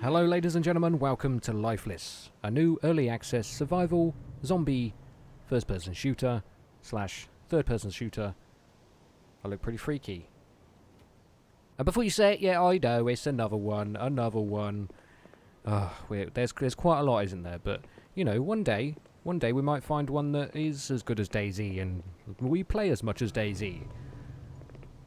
Hello ladies and gentlemen, welcome to Lifeless, a new early access survival zombie first person shooter slash third person shooter. I look pretty freaky. And before you say it, yeah I know, it's another one. There's quite a lot, isn't there? But, you know, one day we might find one that is as good as DayZ and we play as much as DayZ.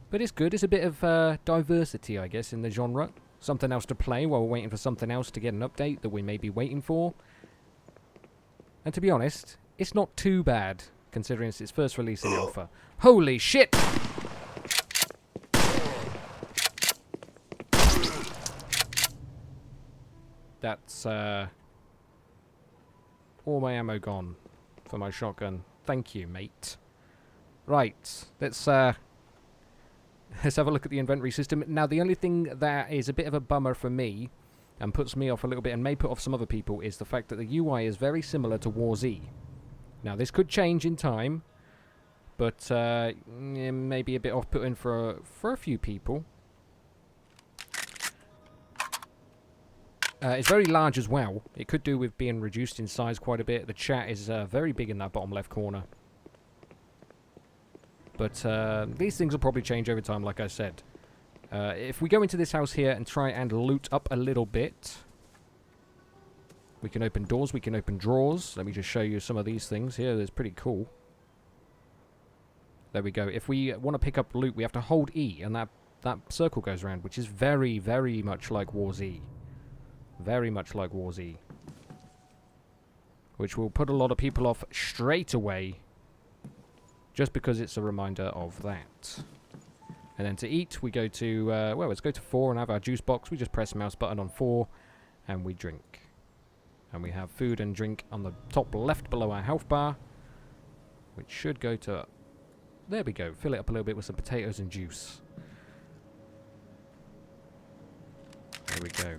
But it's good, it's a bit of diversity I guess in the genre. Something else to play while we're waiting for something else to get an update that we may be waiting for. And to be honest, it's not too bad, considering it's its first release in alpha. Holy shit! That's, all my ammo gone for my shotgun. Thank you, mate. Right, let's have a look at the inventory system. Now, the only thing that is a bit of a bummer for me, and puts me off a little bit, and may put off some other people, is the fact that the UI is very similar to WarZ. Now, this could change in time, but maybe a bit off-putting for a few people. It's very large as well. It could do with being reduced in size quite a bit. The chat is very big in that bottom left corner. But these things will probably change over time, like I said. If we go into this house here and try and loot up a little bit, we can open doors, we can open drawers. Let me just show you some of these things here. That's pretty cool. There we go. If we want to pick up loot, we have to hold E, and that circle goes around, which is very, very much like WarZ. Very much like WarZ. Which will put a lot of people off straight away, just because it's a reminder of that. And then to eat, we go to, well, let's go to 4 and have our juice box. We just press the mouse button on 4, and we drink. And we have food and drink on the top left below our health bar, which should go to, there we go, fill it up a little bit with some potatoes and juice. There we go.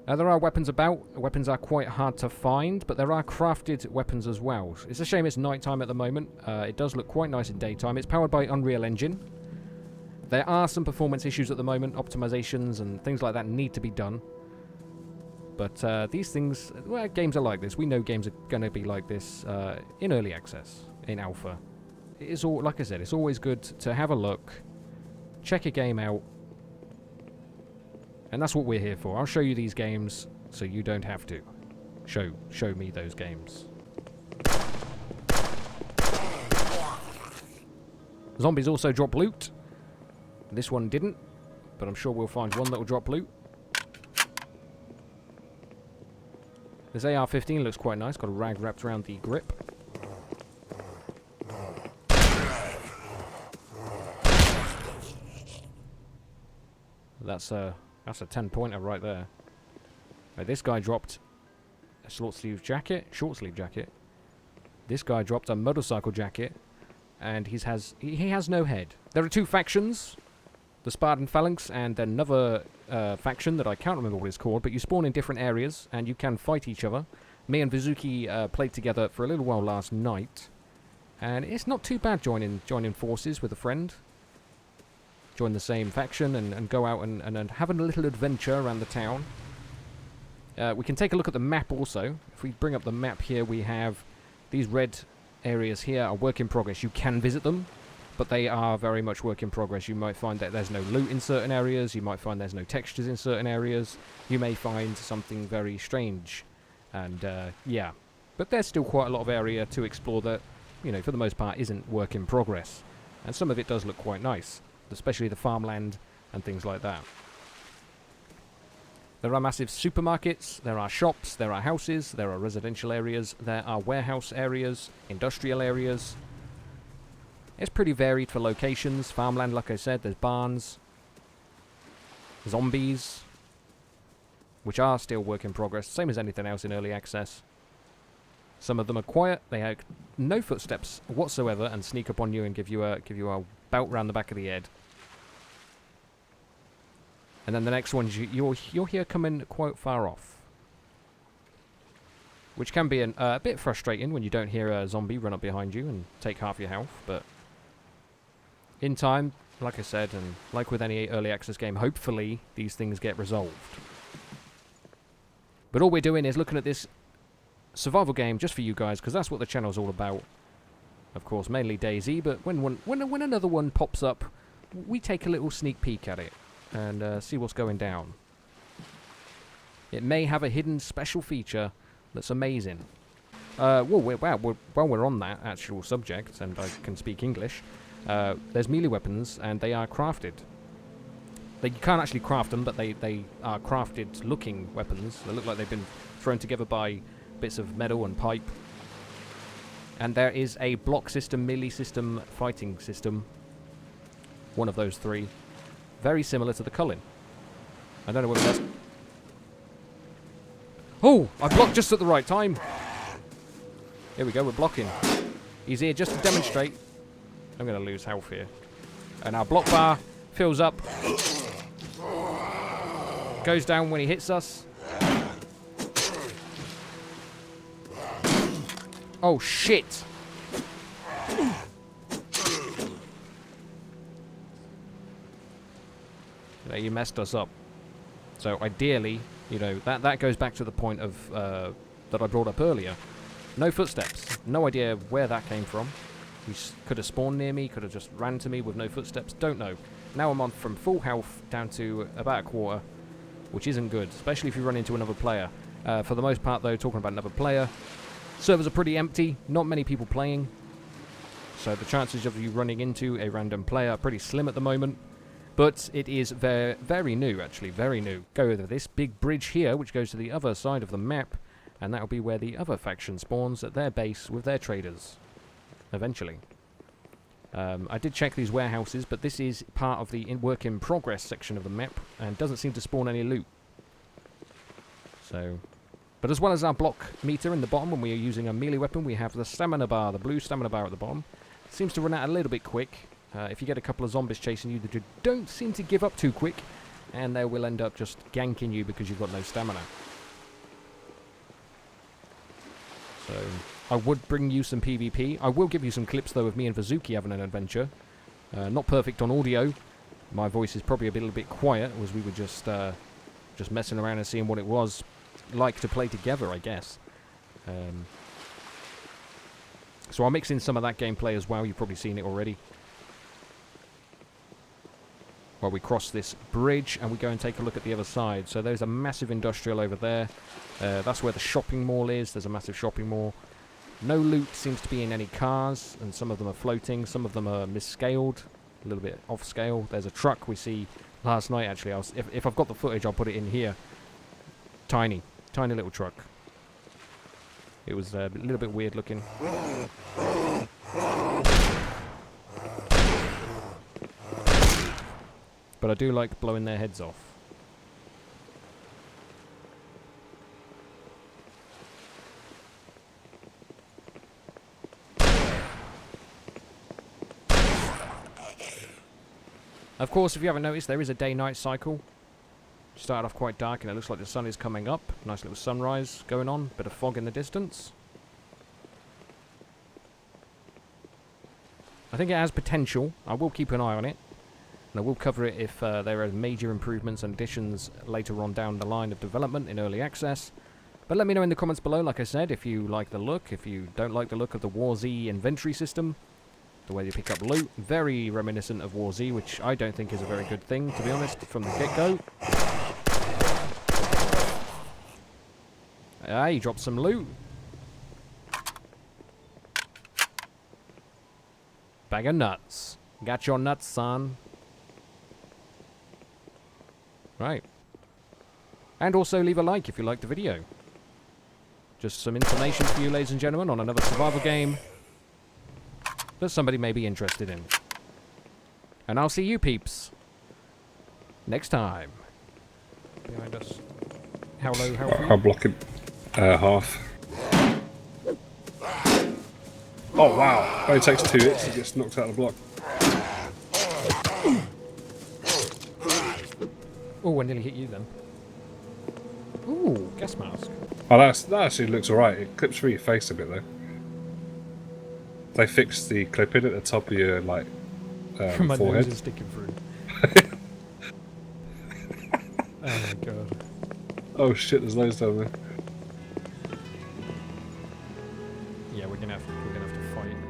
There are weapons about. Weapons are quite hard to find, but there are crafted weapons as well. It's a shame it's nighttime at the moment. It does look quite nice in daytime. It's powered by Unreal Engine. There are some performance issues at the moment. Optimizations and things like that need to be done. But these things, well, games are like this. We know games are going to be like this in early access, in alpha. It is all, like I said, it's always good to have a look, check a game out. And that's what we're here for. I'll show you these games so you don't have to. Show me those games. Zombies also drop loot. This one didn't, but I'm sure we'll find one that will drop loot. This AR-15 looks quite nice. Got a rag wrapped around the grip. That's a 10-pointer right there. Right, this guy dropped a short sleeve jacket. This guy dropped a motorcycle jacket, and he has no head. There are two factions, the Spartan Phalanx and another faction that I can't remember what it's called, but you spawn in different areas and you can fight each other. Me and Vazuki played together for a little while last night, and it's not too bad joining forces with a friend. Join the same faction and go out and have a little adventure around the town. We can take a look at the map also. If we bring up the map here, we have these red areas here are work in progress. You can visit them, but they are very much work in progress. You might find that there's no loot in certain areas. You might find there's no textures in certain areas. You may find something very strange. And, yeah. But there's still quite a lot of area to explore that, you know, for the most part isn't work in progress. And some of it does look quite nice, especially the farmland and things like that. There are massive supermarkets, there are shops, there are houses, there are residential areas, there are warehouse areas, industrial areas. It's pretty varied for locations. Farmland, like I said, there's barns, zombies, which are still work in progress, same as anything else in early access. Some of them are quiet, they have no footsteps whatsoever and sneak up on you and give you a bout round the back of the head. And then the next ones you'll hear coming quite far off, which can be a bit frustrating when you don't hear a zombie run up behind you and take half your health. But in time, like I said, and like with any early access game, hopefully these things get resolved. But all we're doing is looking at this survival game just for you guys, because that's what the channel's all about. Of course, mainly DayZ, but when another one pops up, we take a little sneak peek at it and see what's going down. It may have a hidden special feature that's amazing. While we're on that actual subject, and I can speak English, there's melee weapons, and they are crafted. You can't actually craft them, but they are crafted looking weapons. They look like they've been thrown together by bits of metal and pipe. And there is a block system, melee system, fighting system. One of those three. Very similar to the Cullen. I don't know whether that's... Oh! I blocked just at the right time! Here we go, we're blocking. He's here just to demonstrate. I'm going to lose health here. And our block bar fills up. Goes down when he hits us. Oh, shit! Yeah, you messed us up. So, ideally, you know, that goes back to the point of that I brought up earlier. No footsteps. No idea where that came from. He could have spawned near me, could have just ran to me with no footsteps. Don't know. Now I'm on from full health down to about a quarter, which isn't good, especially if you run into another player. For the most part, though, talking about another player, servers are pretty empty, not many people playing, so the chances of you running into a random player are pretty slim at the moment, but it is very new, actually, very new. Go over this big bridge here, which goes to the other side of the map, and that'll be where the other faction spawns at their base with their traders, eventually. I did check these warehouses, but this is part of the work in progress section of the map, and doesn't seem to spawn any loot. So... But as well as our block meter in the bottom, when we are using a melee weapon, we have the stamina bar, the blue stamina bar at the bottom. It seems to run out a little bit quick. If you get a couple of zombies chasing you, they don't seem to give up too quick, and they will end up just ganking you because you've got no stamina. So, I would bring you some PvP. I will give you some clips, though, of me and Vazuki having an adventure. Not perfect on audio. My voice is probably a little bit quiet, as we were just messing around and seeing what it was like to play together, I guess. So I'll mix in some of that gameplay as well. You've probably seen it already. While we cross this bridge and we go and take a look at the other side. So there's a massive industrial over there. That's where the shopping mall is. There's a massive shopping mall. No loot seems to be in any cars, and some of them are floating. Some of them are misscaled, a little bit off scale. There's a truck we see last night, actually. If I've got the footage, I'll put it in here. Tiny little truck. It was a little bit weird looking. But I do like blowing their heads off. Of course, if you haven't noticed, there is a day-night cycle. Started off quite dark, and it looks like the sun is coming up. Nice little sunrise going on. Bit of fog in the distance. I think it has potential. I will keep an eye on it. And I will cover it if there are major improvements and additions later on down the line of development in early access. But let me know in the comments below, like I said, if you like the look, if you don't like the look of the WarZ inventory system. The way you pick up loot. Very reminiscent of WarZ, which I don't think is a very good thing, to be honest, from the get-go. Ah, he dropped some loot. Bag of nuts. Got your nuts, son. Right. And also leave a like if you liked the video. Just some information for you, ladies and gentlemen, on another survival game that somebody may be interested in. And I'll see you peeps next time. Behind us. How low, how free? I'll block him. Half. Oh wow! Only takes 2 hits to get knocked out of the block. Oh, I nearly hit you then. Ooh, gas mask. Oh, that actually looks alright. It clips through your face a bit though. They fixed the clipping at the top of your My forehead. nose is sticking through. Oh my god. Oh shit, there's loads down there. Yeah, we're gonna have to fight.